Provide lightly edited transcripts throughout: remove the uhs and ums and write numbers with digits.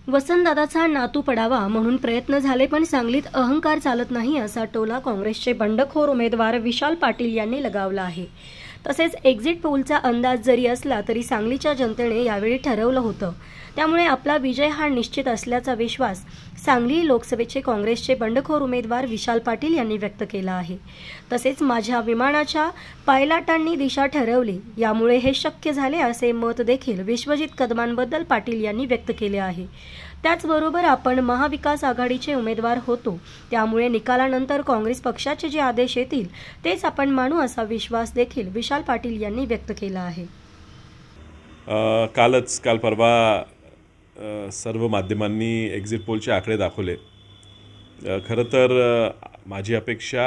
वसंतदादाचा नातू पडावा म्हणून प्रयत्न झाले, पण सांगलीत अहंकार चालत नाही असा टोला काँग्रेसचे बंडखोर उमेदवार विशाल पाटील यांनी लगावला आहे। तसेच एक्झिट पोलचा अंदाज जरी असला तरी सांगलीच्या जनतेने यावेळी ठरवलं होतं, त्यामुळे आपला विजय हा निश्चित असल्याचा विश्वास सांगली लोकसभेचे काँग्रेसचे बंडखोर उमेदवार विशाल पाटील यांनी व्यक्त केला आहे। तसेच माझ्या विमानाच्या पायलटांनी दिशा ठरवली, यामुळे हे शक्य झाले असे मत देखील विश्वजित कदमांबद्दल पाटील यांनी व्यक्त केले आहे। त्याचबरोबर आपण महाविकास आघाडीचे उमेदवार होतो, त्यामुळे निकालानंतर काँग्रेस पक्षाचे जे आदेश येतील तेच आपण मानू असा विश्वास देखील विशाल पाटील यांनी व्यक्त केला आहे। काल परवा सर्व माध्यमांनी एक्झिट पोलचे आकडे दाखवले। खरं तर माझी अपेक्षा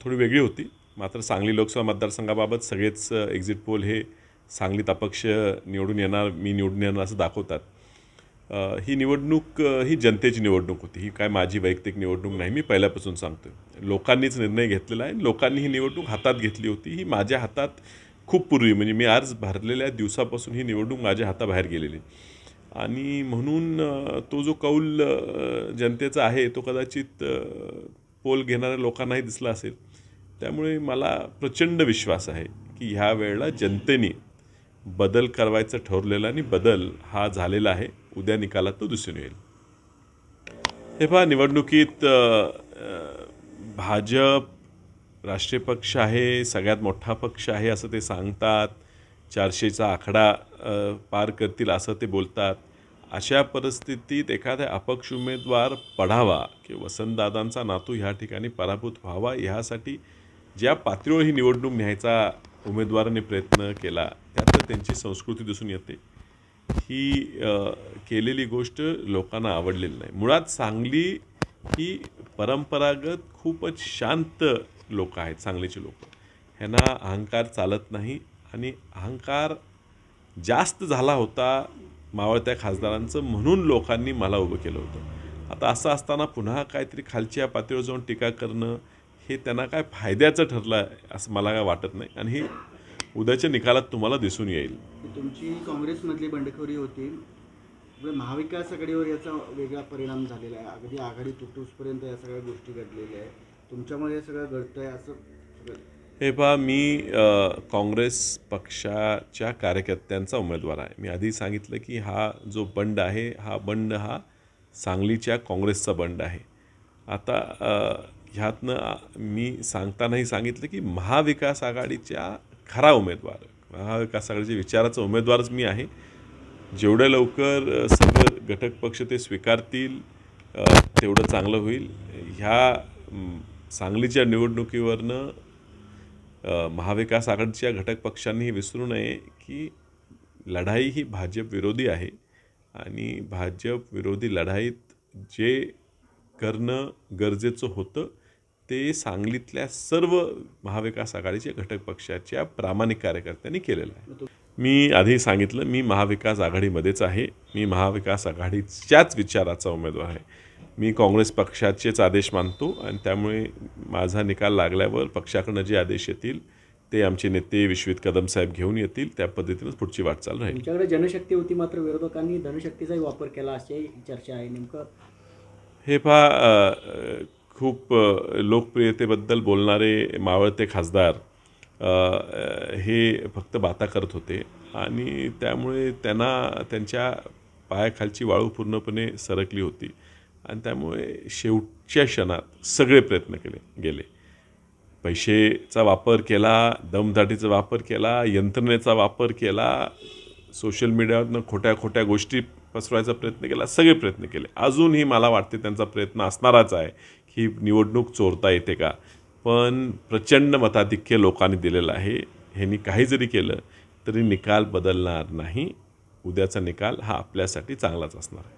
थोडी वेगळी होती, मात्र सांगली लोकसभा मतदारसंघाबाबत सगळेच एक्झिट पोल हे सांगलीत अपक्ष निवडून येणार, मी निवडून येणार असं दाखवतात। ही निवडणूक ही जनतेची निवडणूक होती, ही काय माझी वैयक्तिक निवडणूक नाही। मी पहिल्यापासून सांगतो, लोकांनीच निर्णय घेतलेला आहे, लोकांनी ही निवडणूक हातात घेतली होती। ही माझ्या हातात खूप पूर्वी, म्हणजे मी अर्ज भरलेल्या दिवसापासून ही निवडणूक माझ्या हाताबाहेर गेलेली, आणि म्हणून तो जो कौल जनतेचा आहे तो कदाचित पोल घेणाऱ्या लोकांनाही दिसला असेल। त्यामुळे मला प्रचंड विश्वास आहे की ह्या वेळेला जनतेने बदल करायचं ठरवलेला आणि बदल हा झालेला आहे। उद्या निकालात तो दिसून येईल। हे पहा, निवडणुकीत भाजप राष्ट्रीय पक्ष आहे, सगळ्यात मोठा पक्ष आहे असं ते सांगतात, 400चा आकडा पार करतील असं ते बोलतात। अशा परिस्थितीत एखादा अपक्ष उमेदवार पडावा किंवा वसंतदादांचा नातू ह्या ठिकाणी पराभूत व्हावा, ह्यासाठी ज्या पातळीवर ही निवडणूक न्यायचा उमेदवाराने प्रयत्न केला त्यात त्यांची संस्कृती दिसून येते। ही केलेली गोष्ट लोकांना आवडलेली नाही। मुळात सांगली ही परंपरागत खूपच शांत लोक आहेत, सांगलीचे लोक, ह्यांना अहंकार चालत नाही, आणि अहंकार जास्त झाला होता मावळत्या खासदारांचं, म्हणून लोकांनी मला उभं केलं होतं। आता असं असताना पुन्हा काहीतरी खालच्या पातळीवर जाऊन टीका करणं हे त्यांना काय फायद्याचं ठरलं आहे असं मला काय वाटत नाही, आणि हे उद्याच्या निकालात तुम्हाला दिसून येईल। तुमची काँग्रेसमधली बंडखोरी होती, महाविकास आघाडीवर याचा वेगळा परिणाम झालेला आहे, अगदी आघाडी तुटूसपर्यंत या सगळ्या गोष्टी घडलेल्या आहेत, तुमच्यामुळे हे सगळं घडतंय असं? हे पहा, मी काँग्रेस पक्षाच्या कार्यकर्त्यांचा उमेदवार आहे। मी आधी सांगितलं की हा जो बंड आहे हा बंड हा सांगलीच्या काँग्रेसचा बंड आहे। आता ह्यातनं मी सांगतानाही सांगितलं की महाविकास आघाडीच्या खरा उमेदवार, महाविकास आघाडीच्या विचाराचा उमेदवारच मी आहे। जेवढ्या लवकर सर्व घटक पक्ष ते स्वीकारतील तेवढं चांगलं होईल। ह्या सांगलीच्या निवडणुकीवरनं महाविकास आघाडीच्या घटक पक्षांनी विसरू नये की लढाई ही भाजप विरोधी आहे, आणि भाजप विरोधी लढाईत जे करणं गरजेचं होतं ते सांगलीतल्या सर्व महाविकास आघाडीच्या घटक पक्षाच्या प्रामाणिक कार्यकर्त्यांनी केलेलं आहे। मी आधी सांगितलं, मी महाविकास आघाडीमध्येच आहे, मी महाविकास आघाडीच्याच विचाराचा उमेदवार आहे। मी काँग्रेस पक्षाचेच आदेश मानतो, आणि त्यामुळे माझा निकाल लागल्यावर पक्षाकडनं जे आदेश येतील ते आमचे नेते विश्वजित कदम साहेब घेऊन येतील, त्या पद्धतीनेच पुढची वाटचाल राहील। तुमच्याकडे जनशक्ती होती, मात्र विरोधकांनी धनशक्तीचाही वापर केला अशी चर्चा आहे, नेमकं? हे पहा, खूप लोकप्रियतेबद्दल बोलणारे मावळते खासदार हे फक्त बाता करत होते, आणि त्यामुळे त्यांना त्यांच्या पायाखालची वाळू पूर्णपणे सरकली होती, आणि त्यामुळे शेवटच्या क्षणात सगळे प्रयत्न गेले। पैशाचा वापर केला, दमदाटीचा वापर केला, यंत्रणेचा वापर केला, सोशल मीडियावरनं खोट्या गोष्टी पसरवायचा प्रयत्न केला, सगळे प्रयत्न केले। अजूनही मला वाटते त्यांचा प्रयत्न असणारच आहे की निवडणूक चोरता येते का, पण प्रचंड मताधिक्य लोकांनी दिलेलं आहे। ह्यांनी काही जरी केलं तरी निकाल बदलणार नाही। उद्याचा निकाल हा आपल्यासाठी चांगलाच असणार आहे।